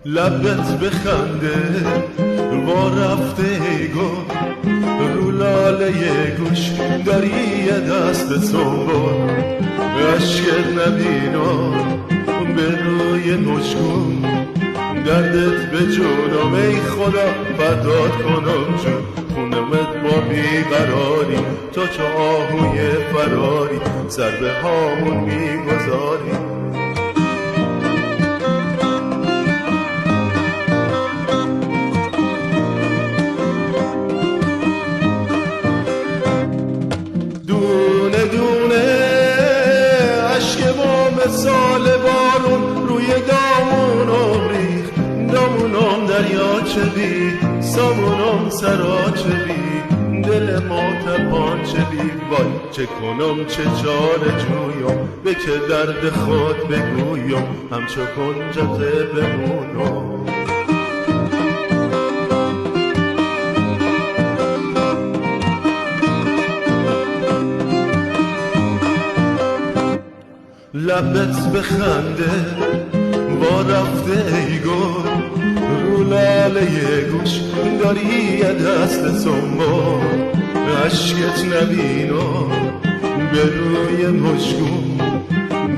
لبت بخنده وا رفته ای گل، رو لاله گوش داری یه دست سنبول، عشقت نبینم به روی مشکون، دردت به جونم ای خدا فدات کنم جون، خونمت با بیقراری تو چو آهوی فراری سر به هامون میگذاری. دونه دونه اشک ما مثال بارون روی دامونم ریخت، دامونم دریاچه بی، سامونم سراچه بی، دل ما تپانچه بی، وای چه کنم چه چاره جویم، به که درد خود بگویم همچو کنجته بمونم. لبت بخنده وا رفته ای گل، رو لاله گوش داری یه دست سنبول، عشقت نبینم به روی مشکون،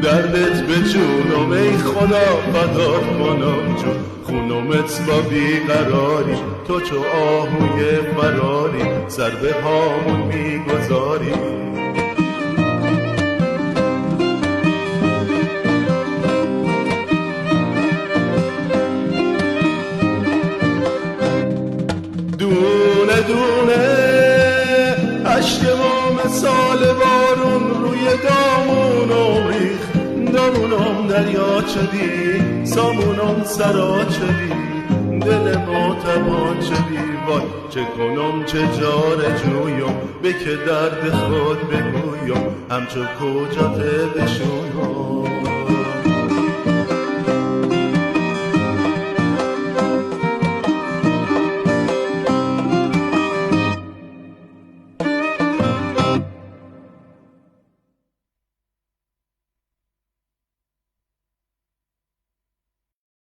دردت به جونم ای خدا فدات کنم جون، خونمت با بیقراری تو چو آهوی فراری سر به هامون میگذاری. دونه دونه اشک ما مثال بارون روی دامونم ریخت، دامونم دریاچه بی، سامونم سراچه بی، دل ما تپانچه بی، وای چه کنم چه جاره جویم، به که درد خود بگویم همچو کجاته بشونم.